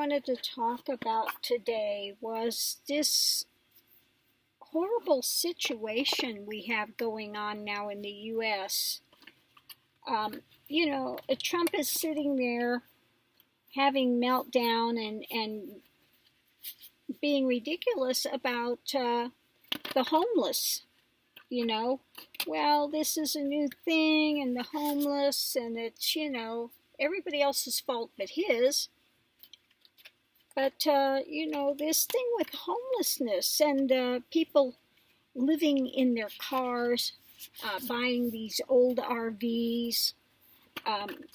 wanted to talk about today was this horrible situation we have going on now in the U.S. Trump is sitting there having meltdown and being ridiculous about the homeless. Well, this is a new thing, and the homeless, and it's, everybody else's fault but his. But, this thing with homelessness and people living in their cars, buying these old RVs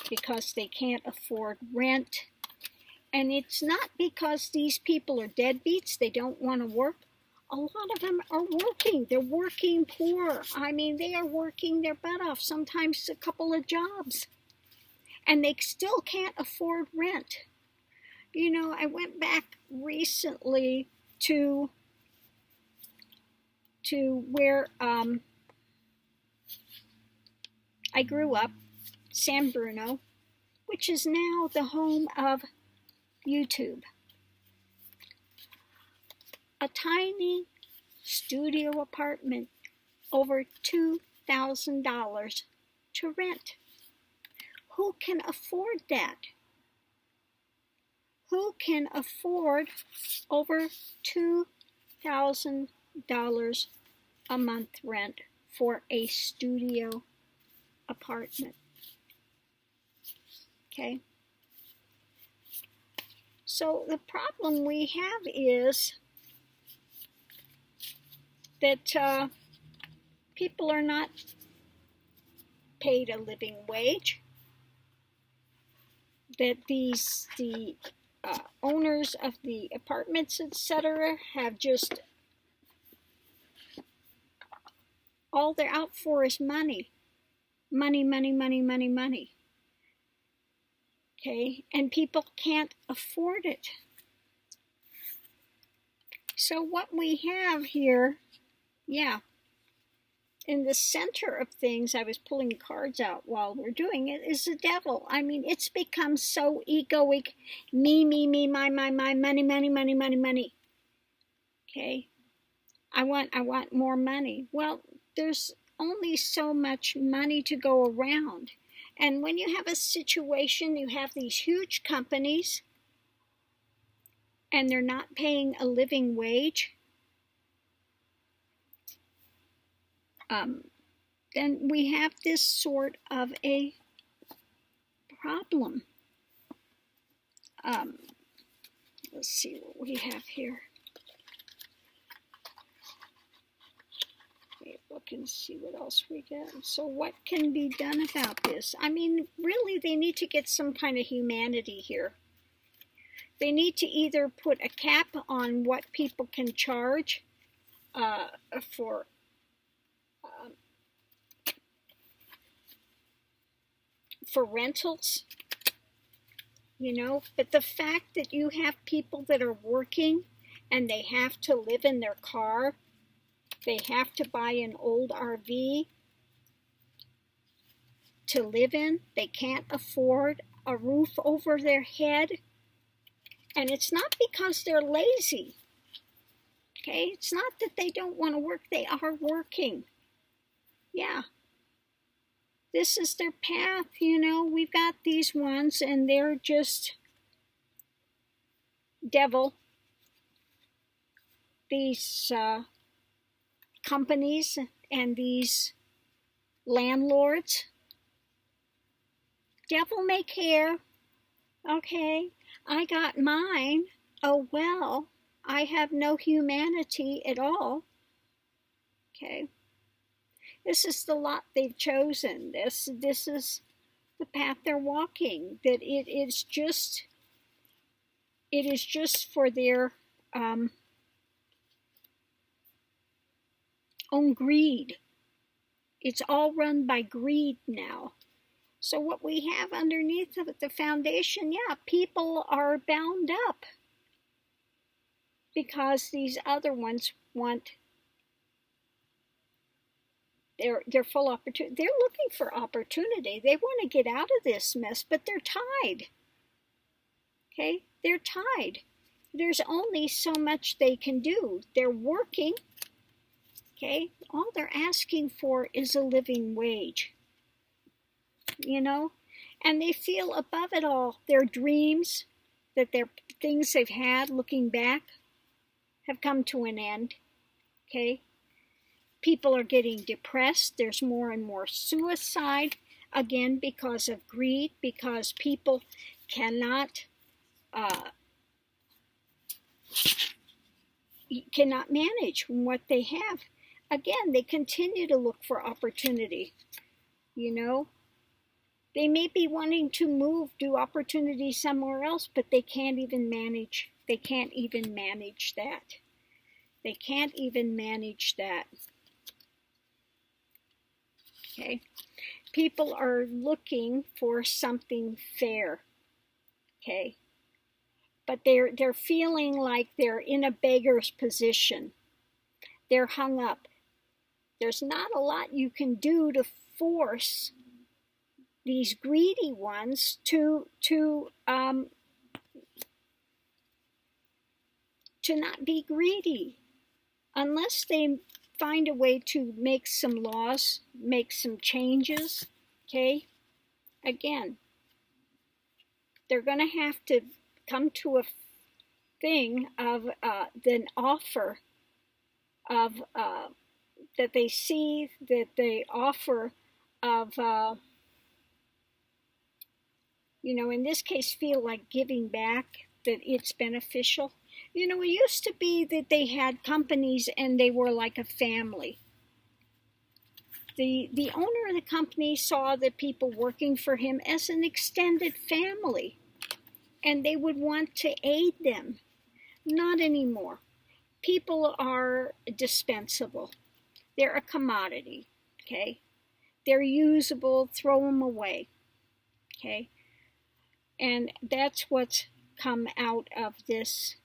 because they can't afford rent. And it's not because these people are deadbeats, they don't want to work. A lot of them are working. They're working poor. I mean, they are working their butt off, sometimes a couple of jobs. And they still can't afford rent. I went back recently to where I grew up, San Bruno, which is now the home of YouTube. A tiny studio apartment, over $2,000 to rent. Who can afford that? Who can afford over $2,000 a month rent for a studio apartment? Okay. So the problem we have is that people are not paid a living wage, that the owners of the apartments, etc., have just, all they're out for is money. Money, money, money, money, money. Okay, and people can't afford it. So what we have here, in the center of things, I was pulling cards out while we're doing it, is the devil. I mean, it's become so egoic. Me, my, money, money, money, money, money. Okay? I want more money. Well, there's only so much money to go around. And when you have a situation, you have these huge companies, and they're not paying a living wage, then we have this sort of a problem. Let's see what we have here. Look and see what else we get. So what can be done about this? I mean, really, they need to get some kind of humanity here. They need to either put a cap on what people can charge for rentals, but the fact that you have people that are working and they have to live in their car, they have to buy an old RV to live in, they can't afford a roof over their head, and it's not because they're lazy, okay? It's not that they don't want to work, they are working. Yeah. This is their path, we've got these ones, and they're just devil. These companies and these landlords, devil may care. Okay, I got mine. Oh well, I have no humanity at all. Okay. This is the lot they've chosen. This is the path they're walking. That it is just for their own greed. It's all run by greed now. So what we have underneath of the foundation, people are bound up because these other ones want They're full opportunity. They're looking for opportunity. They want to get out of this mess, but they're tied. Okay, they're tied. There's only so much they can do. They're working. Okay, all they're asking for is a living wage, and they feel above it all. Their dreams, that their things they've had looking back, have come to an end. Okay, people are getting depressed. There's more and more suicide, again, because of greed, because people cannot manage what they have. Again, they continue to look for opportunity. They may be wanting to move, do opportunity somewhere else, but they can't even manage. They can't even manage that. They can't even manage that. Okay? People are looking for something fair. Okay? But they're feeling like they're in a beggar's position. They're hung up. There's not a lot you can do to force these greedy ones to not be greedy, unless they find a way to make some laws, make some changes. Okay, again, they're going to have to come to a thing of an offer of that they see, that they offer of in this case, feel like giving back, that it's beneficial. It used to be that they had companies and they were like a family. The owner of the company saw the people working for him as an extended family, and they would want to aid them. Not anymore. People are dispensable. They're a commodity, okay? They're usable, throw them away, okay? And that's what's come out of this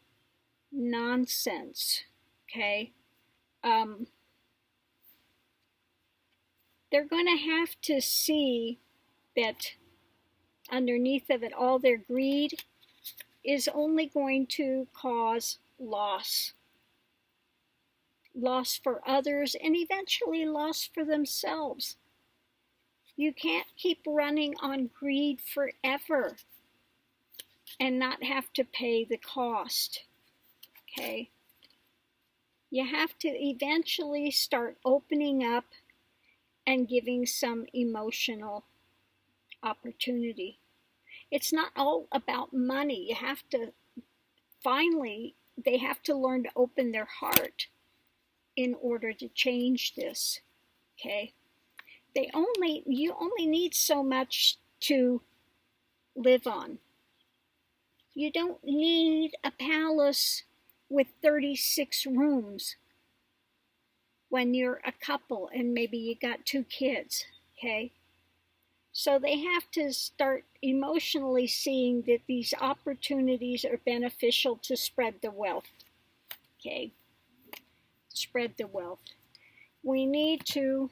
nonsense, okay? They're going to have to see that underneath of it all, their greed is only going to cause loss. Loss for others, and eventually loss for themselves. You can't keep running on greed forever and not have to pay the cost. Okay? You have to eventually start opening up and giving some emotional opportunity. It's not all about money. You have to they have to learn to open their heart in order to change this. Okay? You only need so much to live on. You don't need a palace with 36 rooms when you're a couple and maybe you got 2 kids, okay? So they have to start emotionally seeing that these opportunities are beneficial to spread the wealth, okay? Spread the wealth. We need to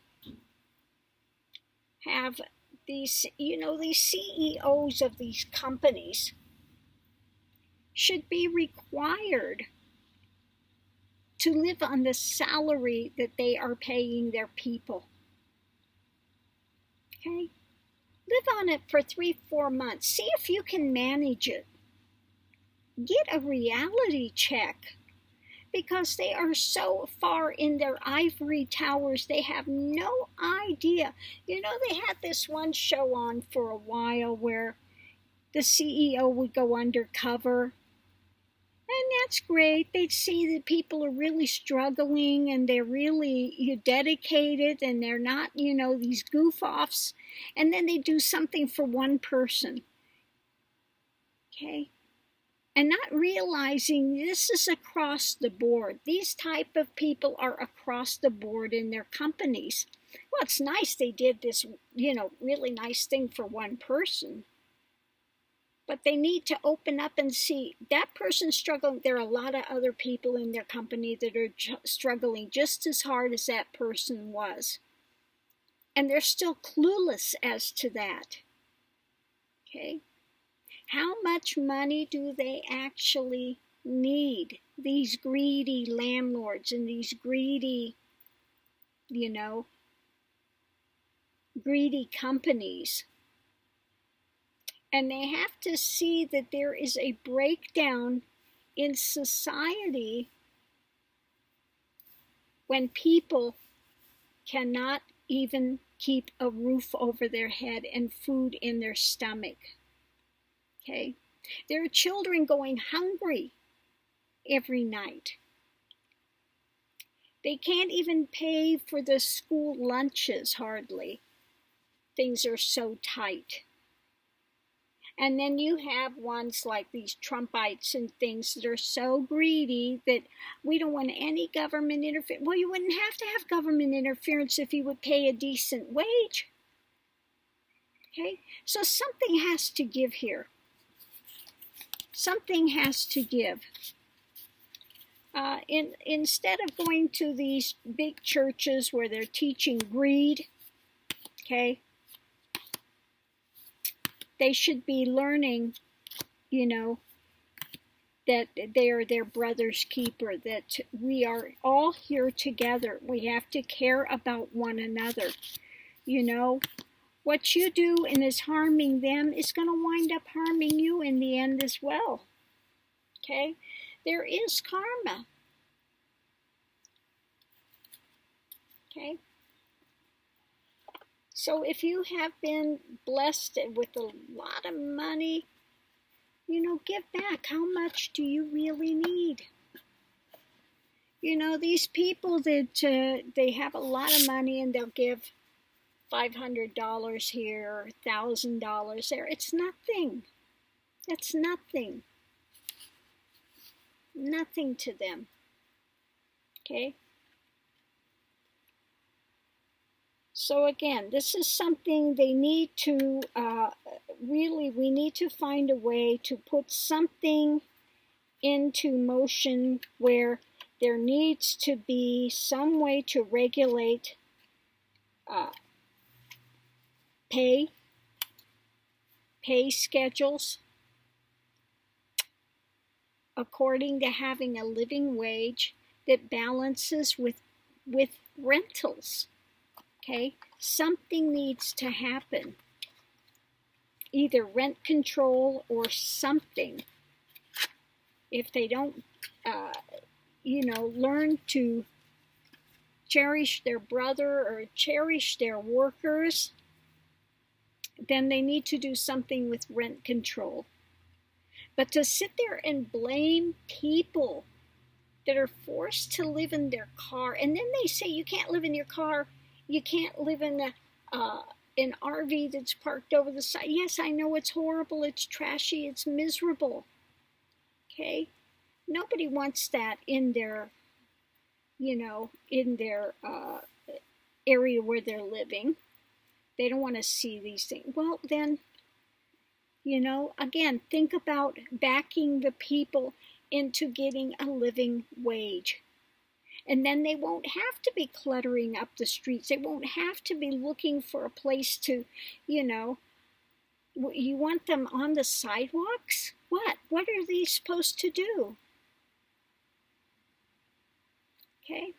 have these CEOs of these companies should be required to live on the salary that they are paying their people. Okay? Live on it for 3-4 months. See if you can manage it. Get a reality check, because they are so far in their ivory towers, they have no idea. They had this one show on for a while where the CEO would go undercover. And that's great. They'd see that people are really struggling and they're really dedicated and they're not, these goof-offs. And then they do something for one person. Okay? And not realizing this is across the board. These type of people are across the board in their companies. Well, it's nice they did this, really nice thing for one person. But they need to open up and see that person struggling. There are a lot of other people in their company that are struggling just as hard as that person was. And they're still clueless as to that. Okay? How much money do they actually need? These greedy landlords and these greedy, greedy companies. And they have to see that there is a breakdown in society when people cannot even keep a roof over their head and food in their stomach. Okay? There are children going hungry every night. They can't even pay for the school lunches hardly. Things are so tight. And then you have ones like these Trumpites and things that are so greedy that we don't want any government interference. Well, you wouldn't have to have government interference if you would pay a decent wage. Okay? So something has to give here. Something has to give. Instead of going to these big churches where they're teaching greed, okay, they should be learning, that they are their brother's keeper, that we are all here together. We have to care about one another. What you do and is harming them is going to wind up harming you in the end as well. Okay? There is karma. Okay? So if you have been blessed with a lot of money, give back. How much do you really need? These people that they have a lot of money and they'll give $500 here, $1,000 there. It's nothing. That's nothing. Nothing to them. Okay? So again, this is something they need to, we need to find a way to put something into motion where there needs to be some way to regulate pay schedules according to having a living wage that balances with rentals. Okay, something needs to happen. Either rent control or something. If they don't, learn to cherish their brother or cherish their workers, then they need to do something with rent control. But to sit there and blame people that are forced to live in their car, and then they say you can't live in your car, you can't live in an RV that's parked over the side. Yes, I know it's horrible, it's trashy, it's miserable. Okay? Nobody wants that in their, in their area where they're living. They don't want to see these things. Well, then, again, think about backing the people into getting a living wage. And then they won't have to be cluttering up the streets. They won't have to be looking for a place to, you want them on the sidewalks? What? What are these supposed to do? Okay?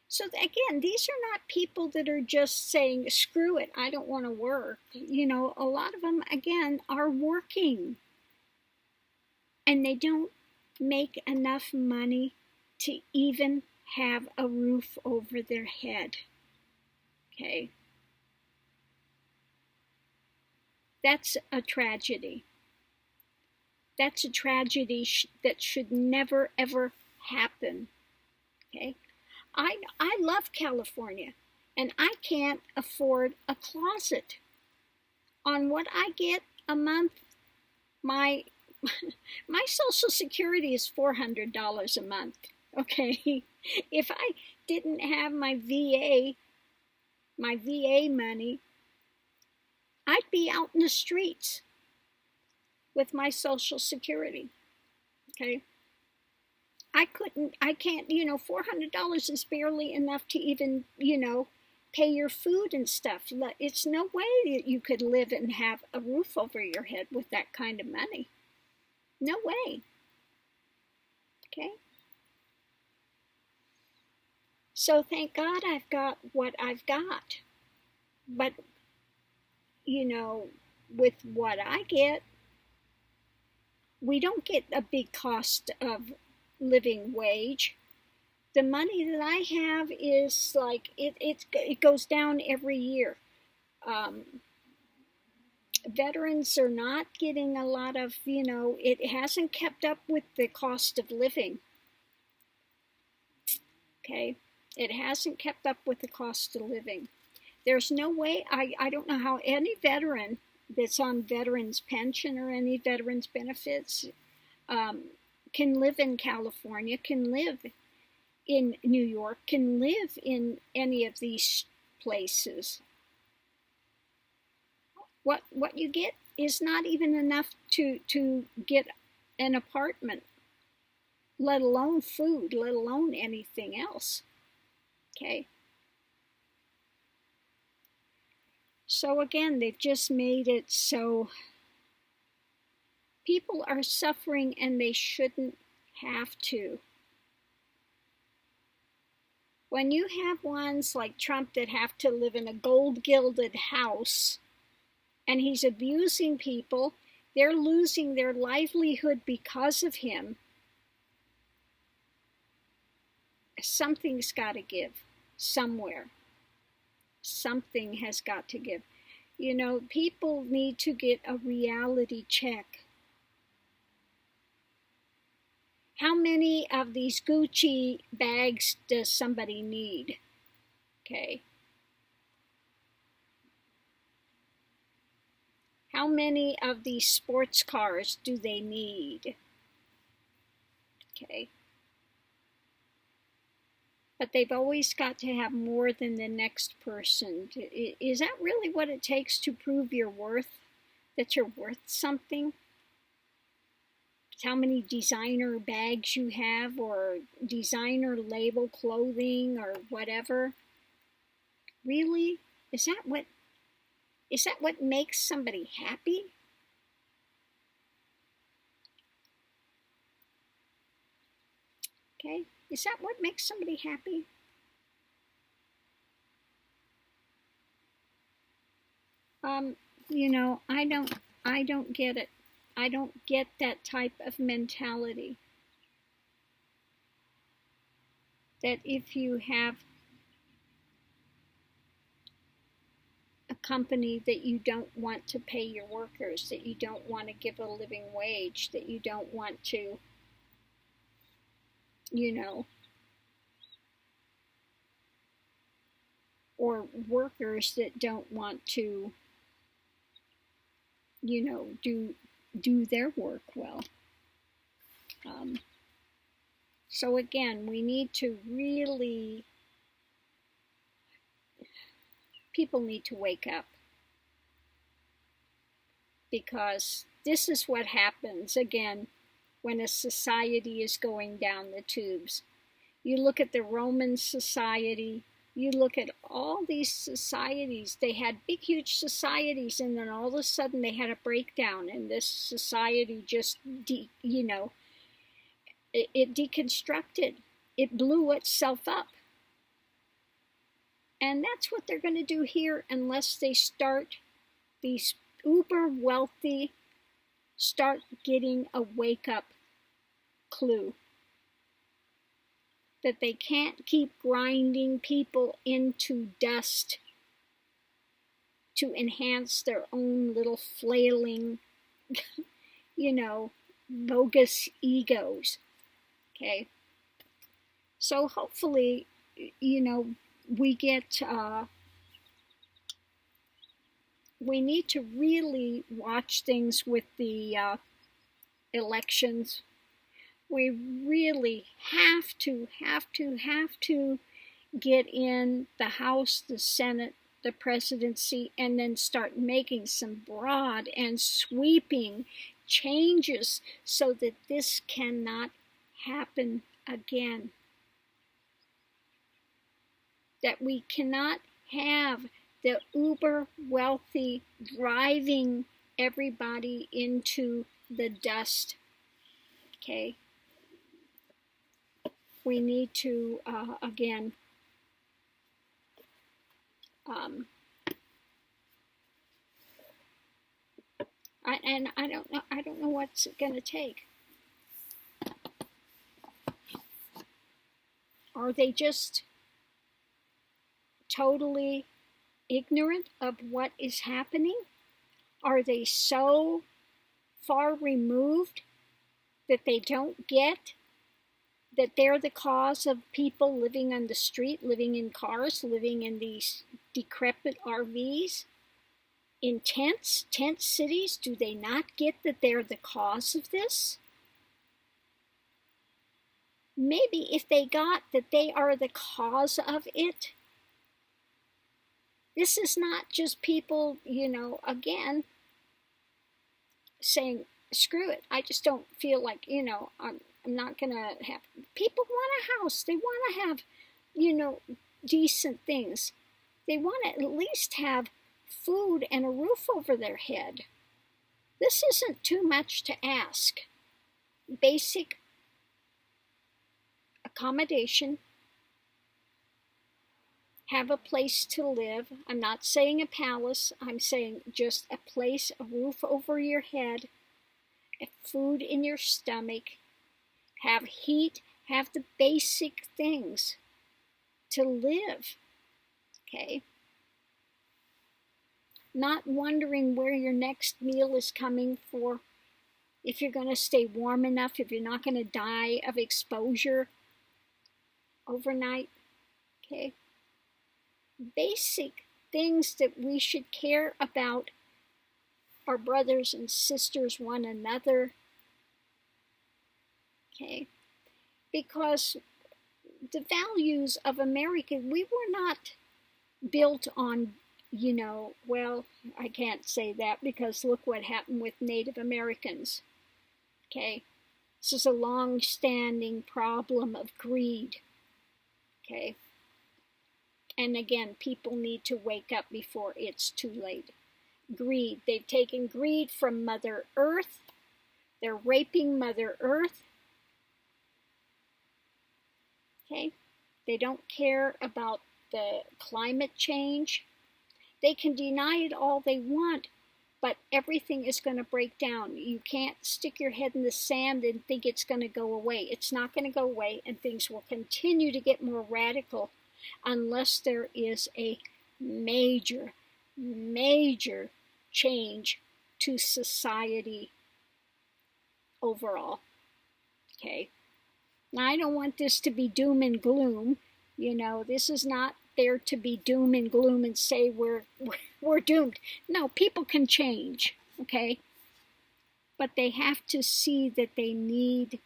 So again, these are not people that are just saying, screw it, I don't want to work. A lot of them, again, are working. And they don't make enough money to even have a roof over their head. Okay? That's a tragedy. That's a tragedy that should never, ever happen. Okay? I love California, and I can't afford a closet. On what I get a month, my Social Security is $400 a month. Okay, if I didn't have my VA money, I'd be out in the streets with my Social Security. Okay, I can't, $400 is barely enough to even, pay your food and stuff. It's no way that you could live and have a roof over your head with that kind of money. No way. Okay? So thank God I've got what I've got. But, you know, with what I get, we don't get a big cost of living wage. The money that I have is like, it goes down every year. Veterans are not getting a lot of, it hasn't kept up with the cost of living. Okay? It hasn't kept up with the cost of living. There's no way, I don't know how any veteran that's on veterans pension or any veterans benefits can live in California, can live in New York, can live in any of these places. What you get is not even enough to get an apartment, let alone food, let alone anything else. Okay? So again, they've just made it so people are suffering and they shouldn't have to. When you have ones like Trump that have to live in a gold-gilded house and he's abusing people, they're losing their livelihood because of him. Something's got to give somewhere. Something has got to give. People need to get a reality check. How many of these Gucci bags does somebody need? Okay. How many of these sports cars do they need? Okay. But they've always got to have more than the next person. Is that really what it takes to prove your worth? That you're worth something? It's how many designer bags you have or designer label clothing or whatever? Really? Is that what makes somebody happy? Okay? Is that what makes somebody happy? I don't get it. I don't get that type of mentality. That if you have a company that you don't want to pay your workers, that you don't want to give a living wage, that you don't want to, or workers that don't want to, do their work well. So again, we need to really, people need to wake up, because this is what happens again when a society is going down the tubes. You look at the Roman society, you look at all these societies, they had big, huge societies, and then all of a sudden they had a breakdown, and this society just, it deconstructed. It blew itself up. And that's what they're going to do here unless they start, these uber wealthy, start getting a wake-up clue. That they can't keep grinding people into dust to enhance their own little flailing, bogus egos. Okay? So hopefully, we get, we need to really watch things with the elections. We really have to get in the House, the Senate, the presidency, and then start making some broad and sweeping changes so that this cannot happen again. That we cannot have the uber wealthy driving everybody into the dust. Okay? We need to, again, I don't know what's it going to take. Are they just totally ignorant of what is happening? Are they so far removed that they don't get that they're the cause of people living on the street, living in cars, living in these decrepit RVs, in tent cities? Do they not get that they're the cause of this? Maybe if they got that they are the cause of it, this is not just people, again, saying, screw it, I just don't feel like, I'm not going to have. People want a house. They want to have, decent things. They want to at least have food and a roof over their head. This isn't too much to ask. Basic accommodation, have a place to live. I'm not saying a palace. I'm saying just a place, a roof over your head, food in your stomach, have heat, have the basic things to live. Okay? Not wondering where your next meal is coming for, if you're going to stay warm enough, if you're not going to die of exposure overnight. Okay? Basic things that we should care about our brothers and sisters, one another. Okay? Because the values of America, we were not built on, well, I can't say that because look what happened with Native Americans. Okay? This is a long-standing problem of greed. Okay? And again, people need to wake up before it's too late. Greed. They've taken greed from Mother Earth. They're raping Mother Earth. Okay? They don't care about the climate change. They can deny it all they want, but everything is going to break down. You can't stick your head in the sand and think it's going to go away. It's not going to go away, and things will continue to get more radical unless there is a major, major change to society overall. Okay? Now, I don't want this to be doom and gloom. This is not there to be doom and gloom and say we're doomed. No, people can change, okay? But they have to see that they need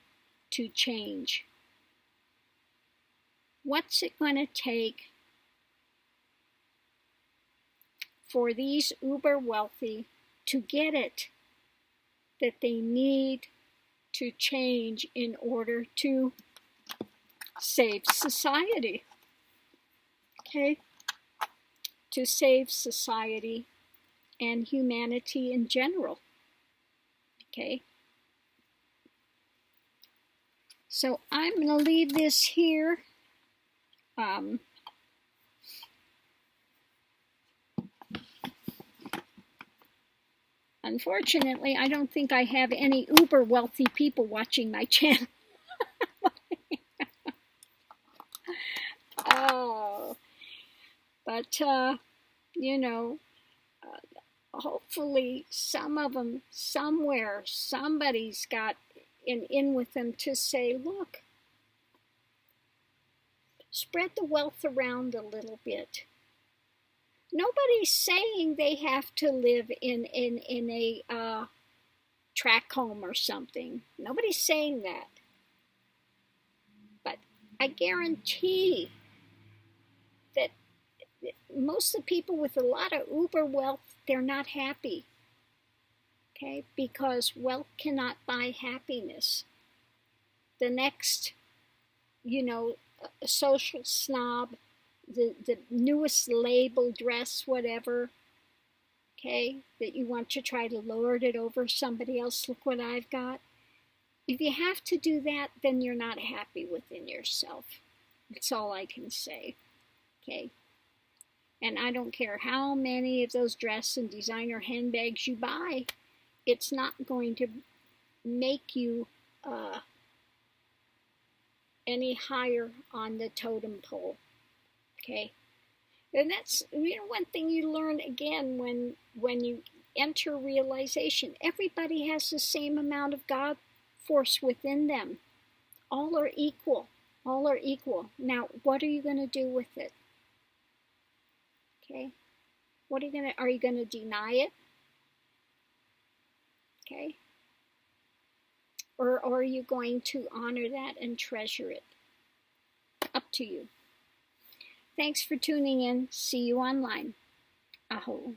to change. What's it going to take for these uber wealthy to get it that they need to change in order to save society? Okay? To save society and humanity in general. Okay? So I'm going to leave this here. Unfortunately, I don't think I have any uber wealthy people watching my channel. Oh, but hopefully some of them somewhere, somebody's got an in with them to say, look, spread the wealth around a little bit. Nobody's saying they have to live in a tract home or something. Nobody's saying that. But I guarantee that most of the people with a lot of uber wealth, they're not happy. Okay? Because wealth cannot buy happiness. The next, social snob the newest label, dress, whatever, okay, that you want to try to lord it over somebody else. Look what I've got. If you have to do that, then you're not happy within yourself. That's all I can say, okay? And I don't care how many of those dress and designer handbags you buy, it's not going to make you any higher on the totem pole, okay? And that's, one thing you learn again when you enter realization. Everybody has the same amount of God force within them. All are equal. All are equal. Now, what are you going to do with it? Okay? Are you going to deny it? Okay? Or are you going to honor that and treasure it? Up to you. Thanks for tuning in. See you online. Aho.